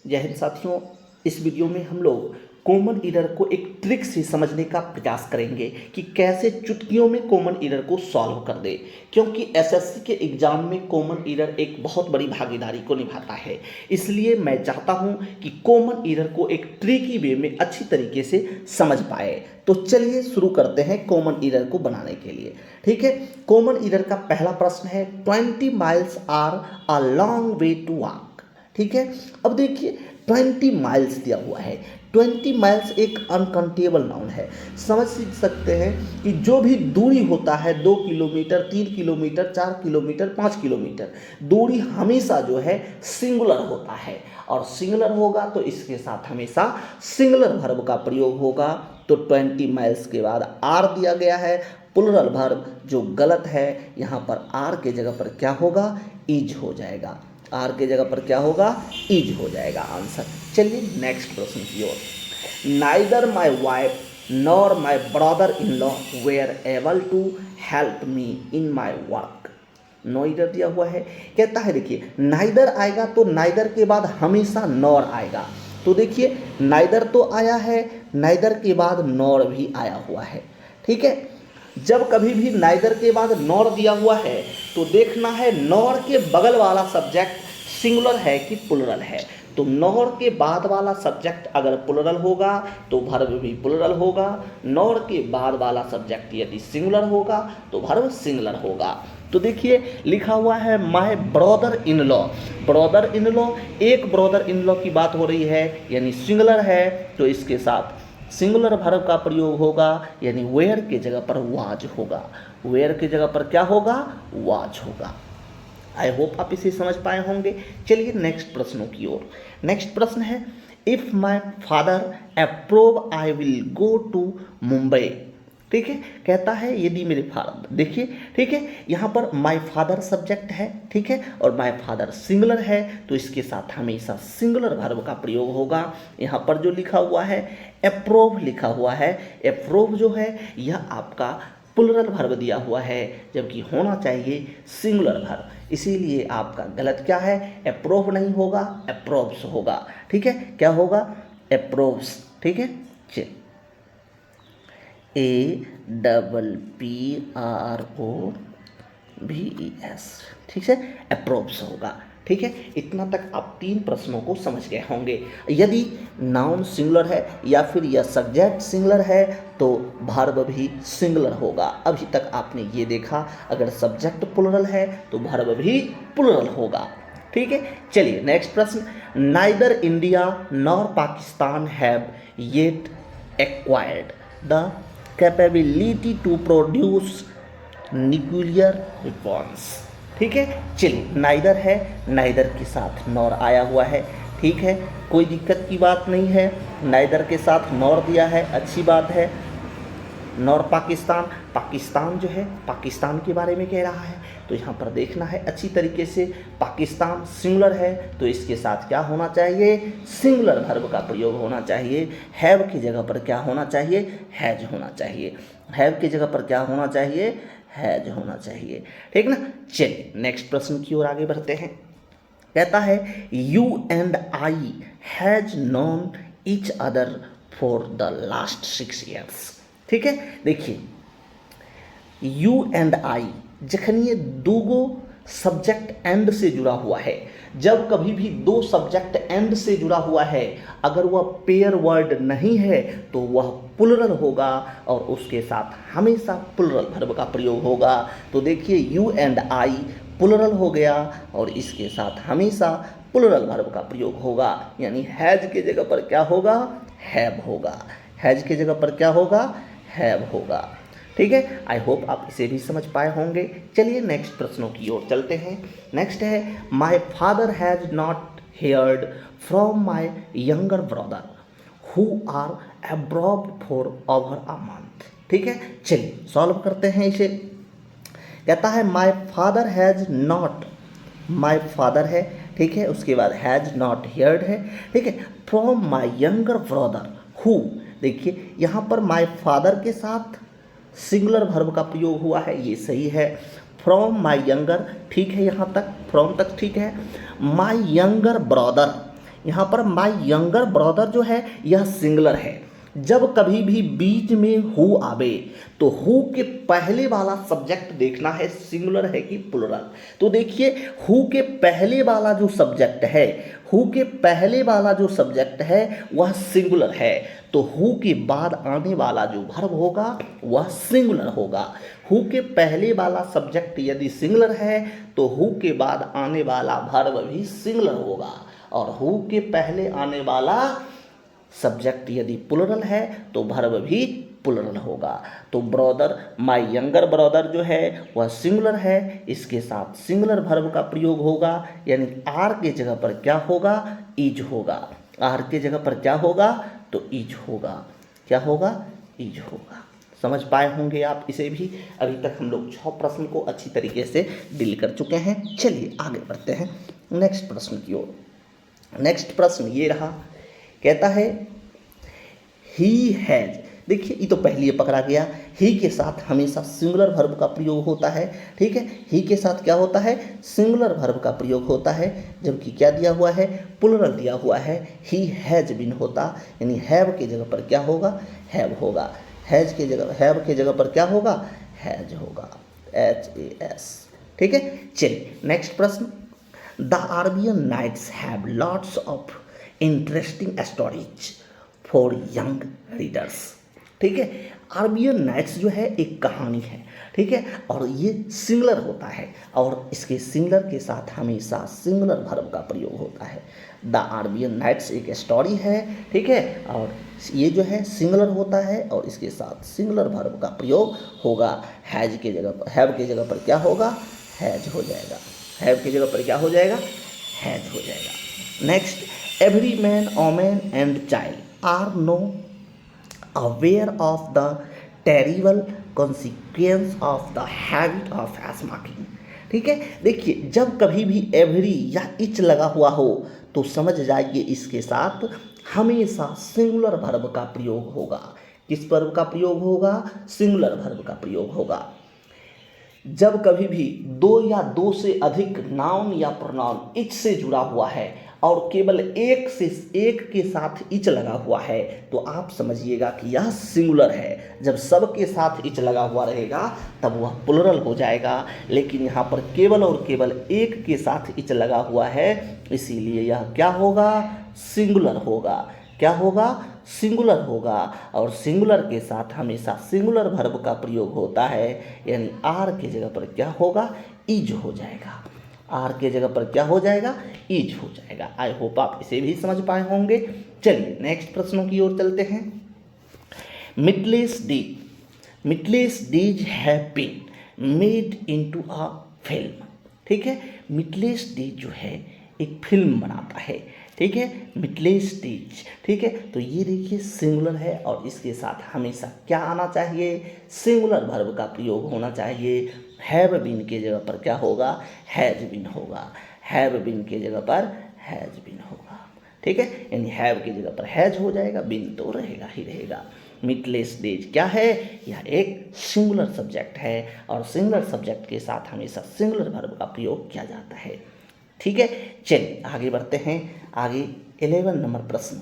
जय हिंद साथियों, इस वीडियो में हम लोग कॉमन एरर को एक ट्रिक से समझने का प्रयास करेंगे कि कैसे चुटकियों में कॉमन एरर को सॉल्व कर दे, क्योंकि एसएससी के एग्जाम में कॉमन एरर एक बहुत बड़ी भागीदारी को निभाता है। इसलिए मैं चाहता हूं कि कॉमन एरर को एक ट्रिकी वे में अच्छी तरीके से समझ पाए। तो चलिए शुरू करते हैं कॉमन एरर को बनाने के लिए। ठीक है, कॉमन एरर का पहला प्रश्न है 20 miles are a long way to walk. ठीक है, अब देखिए 20 माइल्स दिया हुआ है। 20 माइल्स एक अनकाउंटेबल नाउन है। समझ सकते हैं कि जो भी दूरी होता है 2 किलोमीटर, 3 किलोमीटर, 4 किलोमीटर, 5 किलोमीटर, दूरी हमेशा जो है सिंगुलर होता है, और सिंगुलर होगा तो इसके साथ हमेशा सिंगुलर वर्ब का प्रयोग होगा। तो 20 माइल्स के बाद आर दिया गया है, प्लुरल वर्ब जो गलत है। यहाँ पर आर के जगह पर क्या होगा, इज हो जाएगा। आर के जगह पर क्या होगा, इज हो जाएगा आंसर। चलिए नेक्स्ट प्रश्न की ओर। Neither my wife nor my brother in law were able to help me in my work. Neither दिया हुआ है, कहता है देखिए नाइदर आएगा तो नाइदर के बाद हमेशा नॉर आएगा। तो देखिए नाइदर तो आया है, नाइदर के बाद नॉर भी आया हुआ है। ठीक है, जब कभी भी नाइदर के बाद नॉर दिया हुआ है तो देखना है नॉर के बगल वाला सब्जेक्ट सिंगुलर है कि प्लुरल है। तो नॉर के बाद वाला सब्जेक्ट अगर प्लुरल होगा तो वर्ब भी प्लुरल होगा। नॉर के बाद वाला सब्जेक्ट यदि सिंगुलर होगा तो वर्ब सिंगुलर होगा। तो देखिए लिखा हुआ है my brother in law. Brother in law, एक ब्रदर इन लॉ की बात हो रही है, यानी सिंगुलर है, तो इसके साथ सिंगुलर वर्ब का प्रयोग होगा, यानी वेयर के जगह पर वाज होगा। वेयर के जगह पर क्या होगा, वाज होगा। आई होप आप इसे समझ पाए होंगे। चलिए नेक्स्ट प्रश्नों की ओर। नेक्स्ट प्रश्न है if my father approve I will go to Mumbai. ठीक है, कहता है यदि मेरे फादर, देखिए ठीक है, यहाँ पर माय फादर सब्जेक्ट है, ठीक है, और माय फादर सिंगुलर है, तो इसके साथ हमेशा सिंगुलर वर्ब का प्रयोग होगा। यहाँ पर जो लिखा हुआ है अप्रूव लिखा हुआ है, अप्रूव जो है यह आपका प्लुरल वर्ब दिया हुआ है, जबकि होना चाहिए सिंगुलर वर्ब। इसीलिए आपका गलत क्या है, अप्रूव नहीं होगा, अप्रूव्स होगा। ठीक है, क्या होगा, अप्रूव्स। ठीक है, चलिए APPROVES, ठीक है, अप्रोव्स होगा। ठीक है, इतना तक आप 3 प्रश्नों को समझ गए होंगे। यदि नाउन सिंगुलर है या फिर यह सब्जेक्ट सिंगुलर है तो वर्ब भी सिंगुलर होगा। अभी तक आपने ये देखा, अगर सब्जेक्ट प्लुरल है तो वर्ब भी प्लुरल होगा। ठीक है, चलिए नेक्स्ट प्रश्न। Neither India nor Pakistan have yet acquired the capability to produce nuclear weapons. ठीक है, चलिए नाइदर है, नाइदर के साथ नॉर आया हुआ है। ठीक है, कोई दिक्कत की बात नहीं है, नाइदर के साथ नॉर दिया है, अच्छी बात है। नॉर पाकिस्तान, पाकिस्तान जो है पाकिस्तान के बारे में कह रहा है, तो यहाँ पर देखना है अच्छी तरीके से, पाकिस्तान सिंगुलर है तो इसके साथ क्या होना चाहिए, सिंगुलर वर्ब का प्रयोग होना चाहिए। हैव की जगह पर क्या होना चाहिए, हैज होना चाहिए। हैव की जगह पर क्या होना चाहिए, हैज होना चाहिए। ठीक ना, चलिए नेक्स्ट प्रश्न की ओर आगे बढ़ते हैं। कहता है you and I has known each other for the last 6 years। ठीक है, देखिए यू एंड आई जखन ये दूगो सब्जेक्ट एंड से जुड़ा हुआ है, जब कभी भी दो सब्जेक्ट एंड से जुड़ा हुआ है, अगर वह पेयर वर्ड नहीं है तो वह प्लुरल होगा, और उसके साथ हमेशा प्लुरल वर्ब का प्रयोग होगा। तो देखिए यू एंड आई प्लुरल हो गया, और इसके साथ हमेशा प्लुरल वर्ब का प्रयोग होगा, यानी हैज के जगह पर क्या होगा, हैव होगा। हैज के जगह पर क्या होगा, हैव होगा। ठीक है, आई होप आप इसे भी समझ पाए होंगे। चलिए नेक्स्ट प्रश्नों की ओर चलते हैं। नेक्स्ट है my father has not heard from my younger brother who are abroad for over a month. ठीक है, चलिए सॉल्व करते हैं इसे। कहता है my father has not, my father है, ठीक है, उसके बाद हैज नॉट हेयर्ड है, ठीक है, from my younger brother who. देखिए यहाँ पर माय फादर के साथ सिंगुलर वर्ब का प्रयोग हुआ है, ये सही है। फ्रॉम माय यंगर, ठीक है, यहाँ तक फ्रॉम तक ठीक है। माय यंगर ब्रदर, यहाँ पर माय यंगर ब्रदर जो है यह सिंगुलर है। जब कभी भी बीच में हु आवे तो हु के पहले वाला सब्जेक्ट देखना है सिंगुलर है कि प्लुरल। तो देखिए हु के पहले वाला जो सब्जेक्ट है, हु के पहले वाला जो सब्जेक्ट है वह सिंगुलर है, तो हु के बाद आने वाला जो वर्ब होगा वह सिंगुलर होगा। हु के पहले वाला सब्जेक्ट यदि सिंगुलर है तो हु के बाद आने वाला वर्ब भी सिंगुलर होगा, और हु के पहले आने वाला सब्जेक्ट यदि प्लुरल है तो वर्ब भी प्लुरल होगा। तो ब्रदर, माय यंगर ब्रदर जो है वह सिंगुलर है, इसके साथ सिंगुलर वर्ब का प्रयोग होगा, यानी आर के जगह पर क्या होगा, इज होगा। आर के जगह पर क्या होगा, तो इज होगा। क्या होगा, इज होगा। समझ पाए होंगे आप इसे भी। अभी तक हम लोग 6 प्रश्न को अच्छी तरीके से डील कर चुके हैं। चलिए आगे बढ़ते हैं नेक्स्ट प्रश्न की ओर। नेक्स्ट प्रश्न ये रहा, कहता है ही हैज। देखिए ये तो पहले पकड़ा गया, ही के साथ हमेशा सिंगुलर वर्ब का प्रयोग होता है। ठीक है, ही के साथ क्या होता है, सिंगुलर वर्ब का प्रयोग होता है, जबकि क्या दिया हुआ है, प्लुरल दिया हुआ है। ही हैज बीन होता, यानी हैव के जगह पर क्या होगा, हैव होगा। हैज के जगह, हैव के जगह पर क्या होगा, हैज होगा, HAS। ठीक है, चलिए नेक्स्ट प्रश्न। The Arabian nights have lots of interesting stories for young readers. ठीक है, अरबियन नाइट्स जो है एक कहानी है। ठीक है, और ये सिंगुलर होता है, और इसके सिंगुलर के साथ हमेशा सिंगुलर वर्ब का प्रयोग होता है। द अरबियन नाइट्स एक स्टोरी है। ठीक है, और ये जो है सिंगुलर होता है और इसके साथ सिंगुलर वर्ब का प्रयोग होगा। हैज के जगह पर, हैव के जगह पर क्या होगा, हैज हो जाएगा। हैव की जगह पर क्या हो जाएगा, हैज हो जाएगा। Next, every man, women and child are no aware of the terrible consequence of the habit of smoking. ठीक है, देखिए जब कभी भी एवरी या इच लगा हुआ हो तो समझ जाइए इसके साथ हमेशा सिंगुलर वर्ब का प्रयोग होगा। किस वर्ब का प्रयोग होगा, सिंगुलर वर्ब का प्रयोग होगा। जब कभी भी दो या दो से अधिक नाउन या प्रोनाउन इच से जुड़ा हुआ है और केवल एक के साथ इच लगा हुआ है तो आप समझिएगा कि यह सिंगुलर है। जब सब के साथ इच लगा हुआ रहेगा तब वह प्लुरल हो जाएगा, लेकिन यहाँ पर केवल और केवल एक के साथ इच लगा हुआ है, इसीलिए यह क्या होगा, सिंगुलर होगा। क्या होगा, सिंगुलर होगा, और सिंगुलर के साथ हमेशा सिंगुलर वर्ब का प्रयोग होता है, यानी आर के जगह पर क्या होगा, इज हो जाएगा। आर के जगह पर क्या हो जाएगा, इज हो जाएगा। आई होप आप इसे भी समझ पाए होंगे। चलिए नेक्स्ट प्रश्नों की ओर चलते हैं। Meatless days have been made into a film. ठीक है, मिटलेस डीज जो है एक फिल्म बनाता है। ठीक है, मिटलेस डीज। ठीक है, तो ये देखिए सिंगुलर है और इसके साथ हमेशा क्या आना चाहिए, सिंगुलर वर्ब का प्रयोग होना चाहिए। हैव बीन के जगह पर क्या होगा, हैज बीन होगा। हैव बीन के जगह पर हैज बीन होगा। ठीक है, यानी हैव की जगह पर हैज हो जाएगा, बीन तो रहेगा ही रहेगा। मिटलेस डेज क्या है, यह एक सिंगुलर सब्जेक्ट है और सिंगुलर सब्जेक्ट के साथ हमेशा सिंगुलर वर्ब का प्रयोग किया जाता है। ठीक है, चलिए आगे बढ़ते हैं। आगे 11 नंबर प्रश्न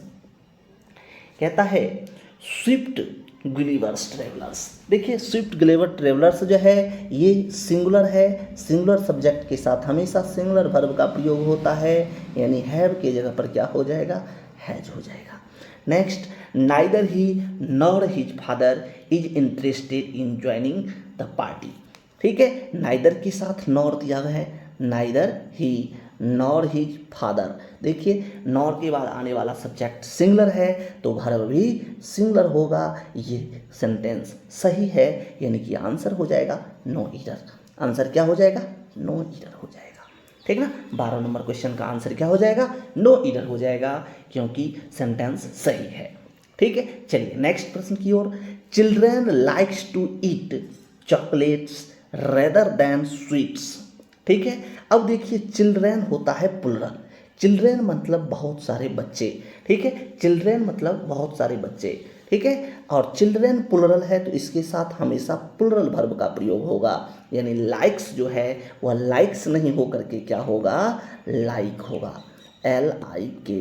कहता है स्विफ्ट ग्लिवर्स ट्रेवलर्स। देखिए स्विफ्ट ग्लिवर ट्रेवलर्स जो है ये सिंगुलर है, सिंगुलर सब्जेक्ट के साथ हमेशा सिंगुलर वर्ब का प्रयोग होता है, यानी हैव के जगह पर क्या हो जाएगा, हैज हो जाएगा। Next, neither he nor his father is interested in joining the party. ठीक है, नाइदर के साथ नॉर दिया गया है, नाइदर ही नॉर हिज फादर। देखिए नॉर के बाद आने वाला सब्जेक्ट सिंगुलर है तो वर्ब भी सिंगुलर होगा। ये सेंटेंस सही है, यानी कि आंसर हो जाएगा नो एरर। आंसर क्या हो जाएगा, नो एरर हो जाएगा। ठीक ना, 12 नंबर क्वेश्चन का आंसर क्या हो जाएगा, नो एरर हो जाएगा, क्योंकि सेंटेंस सही है। ठीक है, चलिए नेक्स्ट प्रश्न की ओर। Children likes to eat chocolates rather than sweets. ठीक है, अब देखिए चिल्ड्रेन होता है प्लुरल। चिल्ड्रेन मतलब बहुत सारे बच्चे। ठीक है, चिल्ड्रेन मतलब बहुत सारे बच्चे। ठीक है, और चिल्ड्रेन प्लुरल है तो इसके साथ हमेशा प्लुरल वर्ब का प्रयोग होगा, यानी लाइक्स जो है वह लाइक्स नहीं हो करके क्या होगा, लाइक होगा। LIKE,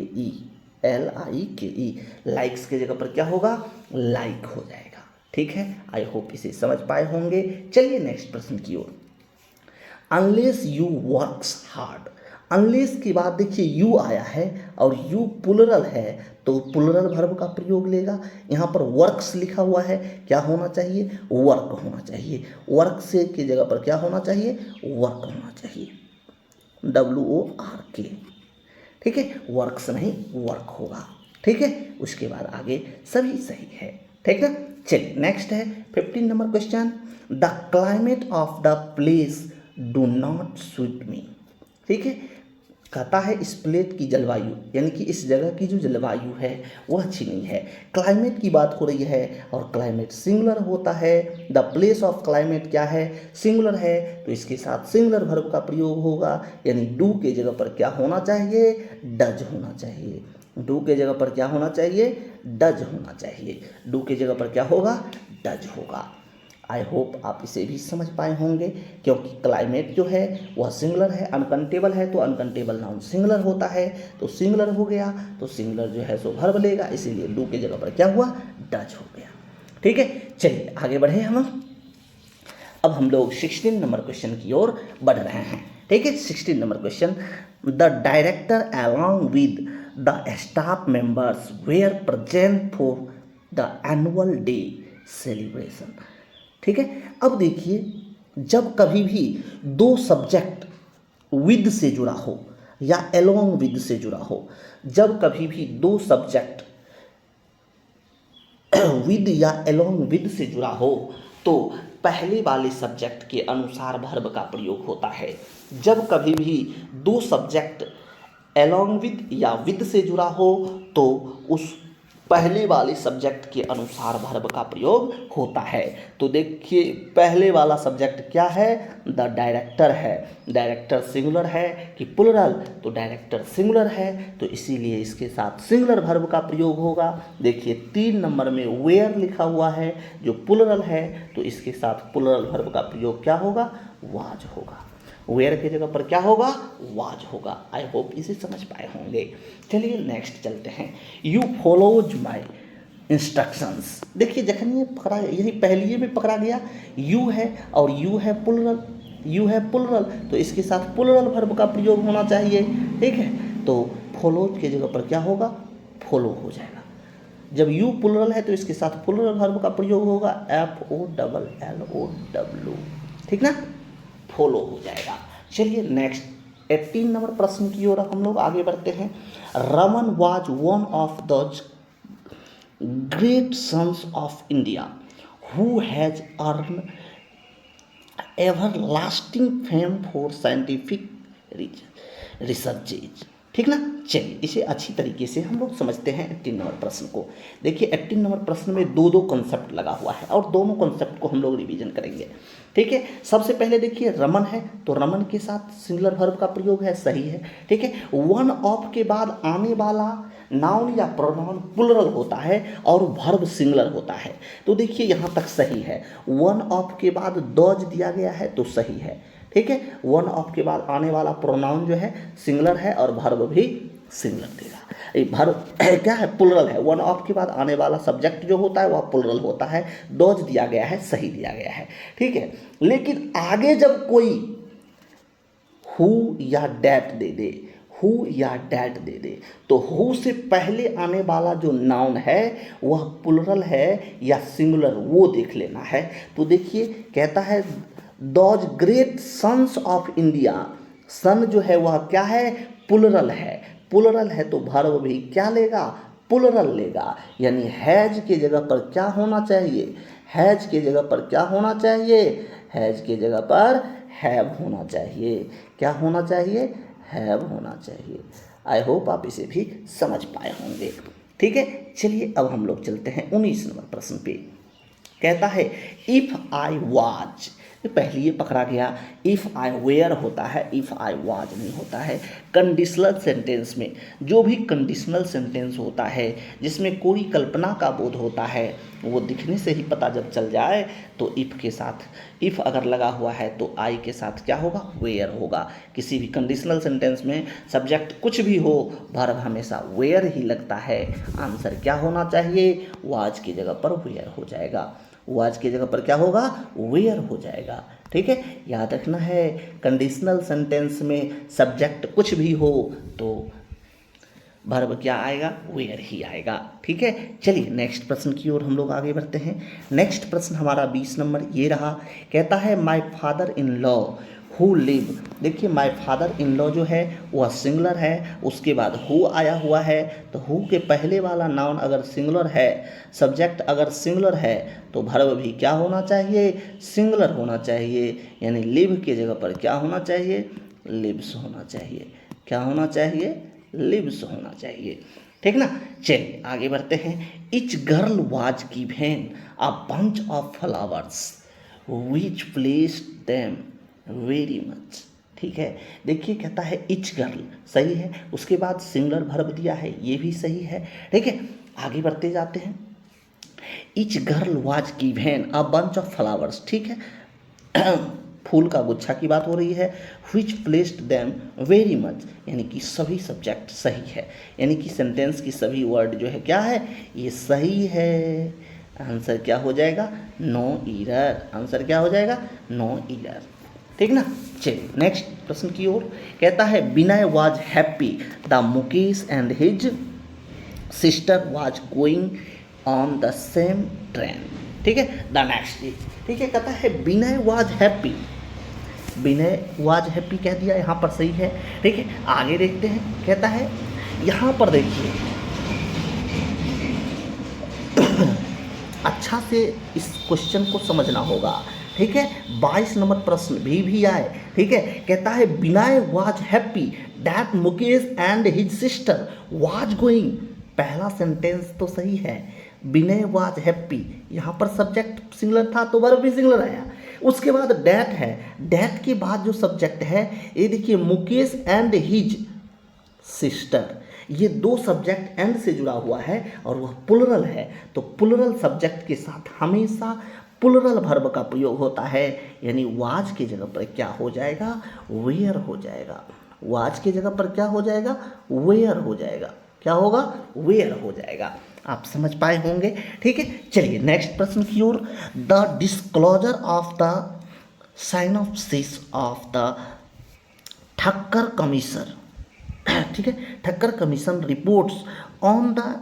LIKE, लाइक्स की जगह पर क्या होगा, लाइक हो जाएगा। ठीक है, आई होप इसे समझ पाए होंगे। चलिए नेक्स्ट प्रश्न की ओर। Unless you works hard, unless के बाद देखिए यू आया है और यू प्लुरल है तो प्लुरल वर्ब का प्रयोग लेगा। यहाँ पर वर्क्स लिखा हुआ है, क्या होना चाहिए, वर्क होना चाहिए। वर्क से की जगह पर क्या होना चाहिए, वर्क होना चाहिए, WORK। ठीक है, वर्क्स नहीं वर्क होगा। ठीक है, उसके बाद आगे सभी सही है। ठीक है, चलिए नेक्स्ट है 15 number question. The climate of the place do not suit me. ठीक है, कहता है इस प्लेट की जलवायु, यानी कि इस जगह की जो जलवायु है वह अच्छी नहीं है। क्लाइमेट की बात हो रही है और क्लाइमेट सिंगुलर होता है। द प्लेस ऑफ क्लाइमेट क्या है, सिंगुलर है, तो इसके साथ सिंगुलर वर्ब का प्रयोग होगा, यानी डू के जगह पर क्या होना चाहिए, डज होना चाहिए। डू के जगह पर क्या होना चाहिए, डज होना चाहिए। डू के जगह पर क्या होगा, डज होगा। आई होप आप इसे भी समझ पाए होंगे, क्योंकि क्लाइमेट जो है वह सिंगुलर है, अनकंटेबल है तो अनकंटेबल नाउन सिंगुलर होता है, तो सिंगुलर हो गया तो सिंगुलर जो है सो वर्ब लेगा, इसीलिए डू के जगह पर क्या हुआ, डज हो गया। ठीक है, चलिए आगे बढ़े हम। अब हम लोग 16 नंबर क्वेश्चन की ओर बढ़ रहे हैं। ठीक है, 16 number question. The director along with the staff members were present for the annual day celebration. ठीक है, अब देखिए जब कभी भी दो सब्जेक्ट विद से जुड़ा हो या एलोंग विद से जुड़ा हो, जब कभी भी दो सब्जेक्ट विद या एलोंग विद से जुड़ा हो तो पहले वाले सब्जेक्ट के अनुसार वर्ब का प्रयोग होता है। जब कभी भी दो सब्जेक्ट एलोंग विद या विद से जुड़ा हो तो उस पहले वाले सब्जेक्ट के अनुसार वर्ब का प्रयोग होता है। तो देखिए पहले वाला सब्जेक्ट क्या है, द डायरेक्टर है। डायरेक्टर सिंगुलर है कि प्लुरल, तो डायरेक्टर सिंगुलर है तो इसीलिए इसके साथ सिंगुलर वर्ब का प्रयोग होगा। देखिए 3 नंबर में वेयर लिखा हुआ है जो प्लुरल है, तो इसके साथ प्लुरल वर्ब का प्रयोग क्या होगा, वाज होगा। वेयर की जगह पर क्या होगा, वाज होगा। आई होप इसे समझ पाए होंगे। चलिए नेक्स्ट चलते हैं। You follows my instructions. देखिए जखन ये पकड़ा, यही पहलिए में पकड़ा गया, यू है और यू है प्लुरल, यू है प्लुरल तो इसके साथ प्लुरल वर्ब का प्रयोग होना चाहिए। ठीक है, तो फॉलोज की जगह पर क्या होगा, फॉलो हो जाएगा। जब यू प्लुरल है तो इसके साथ प्लुरल वर्ब का प्रयोग होगा, FOLLOW। ठीक ना, फॉलो हो जाएगा। चलिए नेक्स्ट 18 नंबर प्रश्न की ओर हम लोग आगे बढ़ते हैं। Raman was one of the great sons of India who has earn ever lasting fame for scientific researches. ठीक ना, चलिए इसे अच्छी तरीके से हम लोग समझते हैं 18 नंबर प्रश्न को। देखिए 18 नंबर प्रश्न में दो कॉन्सेप्ट लगा हुआ है और दोनों कॉन्सेप्ट को हम लोग रिवीजन करेंगे। ठीक है, सबसे पहले देखिए रमन है तो रमन के साथ सिंगुलर वर्ब का प्रयोग है, सही है। ठीक है, वन ऑफ के बाद आने वाला नाउन या प्रोनाउन प्लुरल होता है और वर्ब सिंगुलर होता है, तो देखिए यहाँ तक सही है। वन ऑफ के बाद डज दिया गया है तो सही है। ठीक है, वन ऑफ के बाद आने वाला प्रोनाउन जो है सिंगुलर है और वर्ब भी सिंगुलर देगा। वर्ब क्या है, प्लुरल है। वन ऑफ के बाद आने वाला सब्जेक्ट जो होता है वह प्लुरल होता है। डज दिया गया है, सही दिया गया है। ठीक है, लेकिन आगे जब कोई हु या डैट दे दे, हु या डैट दे दे तो हु से पहले आने वाला जो नाउन है वह प्लुरल है या सिंगुलर, वो देख लेना है। तो देखिए कहता है those great sons of India, son जो है वह क्या है, प्लुरल है। प्लुरल है तो वर्ब भी क्या लेगा, प्लुरल लेगा, यानी हैज के जगह पर क्या होना चाहिए, हैज के जगह पर क्या होना चाहिए, हैज के जगह पर हैव होना चाहिए। क्या होना चाहिए, हैव होना चाहिए। आई होप आप इसे भी समझ पाए होंगे। ठीक है, चलिए अब हम लोग चलते हैं 19 नंबर प्रश्न पे। कहता है इफ आई वाज, पहले ये पकड़ा गया। इफ़ आई वेयर होता है, इफ़ आई वाज नहीं होता है। कंडीशनल सेंटेंस में जो भी कंडीशनल सेंटेंस होता है जिसमें कोई कल्पना का बोध होता है, वो दिखने से ही पता जब चल जाए तो इफ़ के साथ, इफ़ अगर लगा हुआ है तो आई के साथ क्या होगा, वेयर होगा। किसी भी कंडीशनल सेंटेंस में सब्जेक्ट कुछ भी हो, वर्ब हमेशा वेयर ही लगता है। आंसर क्या होना चाहिए, वाज की जगह पर वेयर हो जाएगा। वाज की जगह पर क्या होगा, वेयर हो जाएगा। ठीक है, याद रखना है कंडीशनल सेंटेंस में सब्जेक्ट कुछ भी हो तो वर्ब क्या आएगा, वेयर ही आएगा। ठीक है, चलिए नेक्स्ट प्रश्न की ओर हम लोग आगे बढ़ते हैं। नेक्स्ट प्रश्न हमारा 20 नंबर ये रहा, कहता है my father in law who live. देखिए माय फादर इन लॉ जो है वह सिंगुलर है, उसके बाद हु आया हुआ है, तो हु के पहले वाला नाउन अगर सिंगुलर है, सब्जेक्ट अगर सिंगुलर है तो वर्ब भी क्या होना चाहिए, सिंगुलर होना चाहिए। यानी लिव के जगह पर क्या होना चाहिए, लिव्स होना चाहिए। क्या होना चाहिए, लिव्स होना चाहिए। ठीक ना, चलिए आगे बढ़ते हैं। Etch girl was given a bunch of flowers which placed them very much. ठीक है, देखिए कहता है इच गर्ल, सही है, उसके बाद सिंगुलर वर्ब दिया है, ये भी सही है। ठीक है, आगे बढ़ते जाते हैं। Etch girl was given a bunch of flowers, ठीक है, फूल का गुच्छा की बात हो रही है। विच प्लेस्ड देम वेरी मच, यानी कि सभी सब्जेक्ट सही है, यानी कि सेंटेंस की सभी वर्ड जो है क्या है, ये सही है। आंसर क्या हो जाएगा, नो एरर। आंसर क्या हो जाएगा, नो एरर। ठीक ना, चलिए नेक्स्ट प्रश्न की ओर। कहता है Vinay was happy the Mukesh and his sister was going on the same train. ठीक है, द नेक्स्ट डे। ठीक है, कहता है Vinay was happy, Vinay was happy कह दिया, यहाँ पर सही है। ठीक है, आगे देखते हैं। कहता है यहाँ पर देखिए अच्छा से इस क्वेश्चन को समझना होगा। ठीक है, 22 नंबर प्रश्न भी आए। ठीक है, कहता है Vinay was happy that Mukesh and his sister was going. पहला सेंटेंस तो सही है, विनय वाज हैप्पी, यहाँ पर सब्जेक्ट सिंगुलर था तो वर्ब भी सिंगुलर आया। उसके बाद डैट है, डैट के बाद जो सब्जेक्ट है ये देखिए मुकेश एंड हिज सिस्टर, ये दो सब्जेक्ट एंड से जुड़ा हुआ है और वह प्लुरल है, तो प्लुरल सब्जेक्ट के साथ हमेशा प्लुरल वर्ब का प्रयोग होता है। यानी वाज की जगह पर क्या हो जाएगा, वेयर हो जाएगा। वाज की जगह पर क्या हो जाएगा, वेयर हो जाएगा। क्या होगा, वेयर हो जाएगा। आप समझ पाए होंगे। ठीक है, चलिए नेक्स्ट प्रश्न की ओर। The disclosure of the synopsis of the Thakkar commission. ठीक है, Thakkar commission reports on the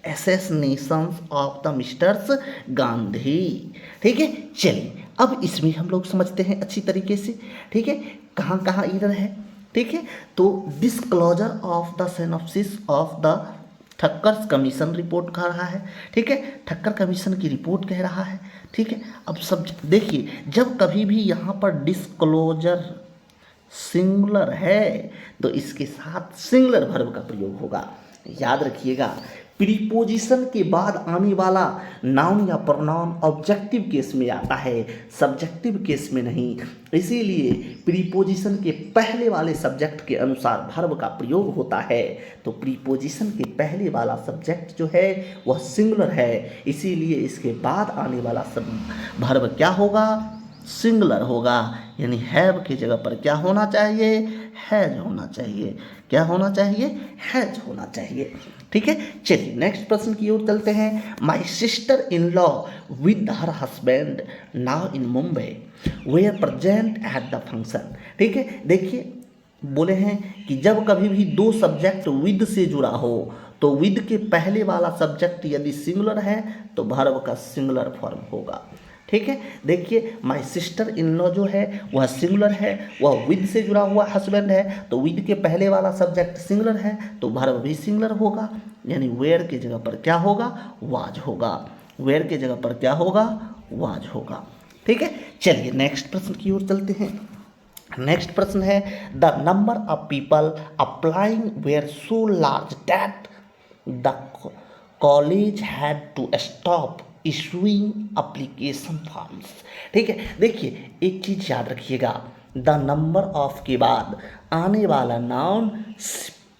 assassinations of the misters Gandhi. ठीक है, चलिए अब इसमें हम लोग समझते हैं अच्छी तरीके से। ठीक है, कहाँ कहाँ इधर है। ठीक है, तो disclosure of the synopsis of the Thakkar commission report कह रहा है। ठीक है, ठक्कर कमीशन की रिपोर्ट कह रहा है। ठीक है, अब सब देखिए जब कभी भी यहाँ पर डिस्क्लोजर सिंगुलर है तो इसके साथ सिंगुलर वर्ब का प्रयोग होगा। याद रखिएगा, प्रीपोजिशन के बाद आने वाला नाउन या प्रोनाउन ऑब्जेक्टिव केस में आता है, सब्जेक्टिव केस में नहीं। इसीलिए प्रीपोजिशन के पहले वाले सब्जेक्ट के अनुसार वर्ब का प्रयोग होता है। तो प्रीपोजिशन के पहले वाला सब्जेक्ट जो है वह सिंगुलर है, इसीलिए इसके बाद आने वाला सब वर्ब क्या होगा, सिंगुलर होगा। यानी हैव की जगह पर क्या होना चाहिए, हैज होना चाहिए। क्या होना चाहिए, हैज होना चाहिए। ठीक है, चलिए नेक्स्ट प्रश्न की ओर चलते हैं। My sister in law with her husband now in Mumbai were present at the function. ठीक है, देखिए बोले हैं कि जब कभी भी दो सब्जेक्ट विद से जुड़ा हो तो विद के पहले वाला सब्जेक्ट यदि सिंगुलर है तो वर्ब का सिंगुलर फॉर्म होगा। ठीक है, देखिए माई सिस्टर इन लॉ जो है वह सिंगुलर है, वह विद से जुड़ा हुआ हस्बैंड है, तो विद के पहले वाला सब्जेक्ट सिंगुलर है तो वर्ब भी सिंगुलर होगा। यानी वेयर की जगह पर क्या होगा, वाज होगा। वेयर की जगह पर क्या होगा, वाज होगा। ठीक है, चलिए नेक्स्ट प्रश्न की ओर चलते हैं। नेक्स्ट प्रश्न है the number of people applying were so large that the college had to stop issuing application forms. ठीक है, देखिए एक चीज़ याद रखिएगा, द नंबर ऑफ के बाद आने वाला नाउन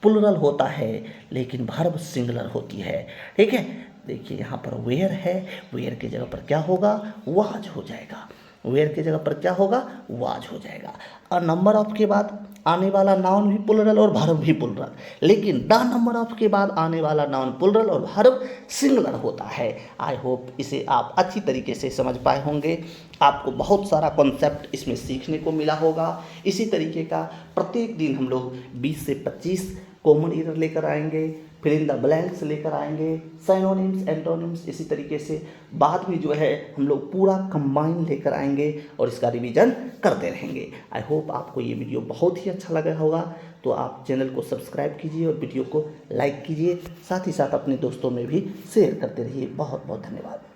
प्लुरल होता है लेकिन वर्ब सिंगुलर होती है। ठीक है, देखिए यहाँ पर वेयर है, वेयर की जगह पर क्या होगा, वाज हो जाएगा। वेयर की जगह पर क्या होगा, वाज हो जाएगा। और नंबर ऑफ के बाद आने वाला नाउन भी प्लुरल और वर्ब भी प्लुरल, लेकिन द नंबर ऑफ के बाद आने वाला नाउन प्लुरल और वर्ब सिंगुलर होता है। आई होप इसे आप अच्छी तरीके से समझ पाए होंगे। आपको बहुत सारा कॉन्सेप्ट इसमें सीखने को मिला होगा। इसी तरीके का प्रत्येक दिन हम लोग 20 से 25 कॉमन एरर लेकर आएंगे, फिर इन द ब्लैंक्स लेकर आएंगे, साइनोनिम्स, एंटोनिम्स। इसी तरीके से बाद में जो है हम लोग पूरा कंबाइन लेकर आएंगे और इसका रिवीजन करते रहेंगे। आई होप आपको ये वीडियो बहुत ही अच्छा लगा होगा। तो आप चैनल को सब्सक्राइब कीजिए और वीडियो को लाइक कीजिए, साथ ही साथ अपने दोस्तों में भी शेयर करते रहिए। बहुत बहुत धन्यवाद।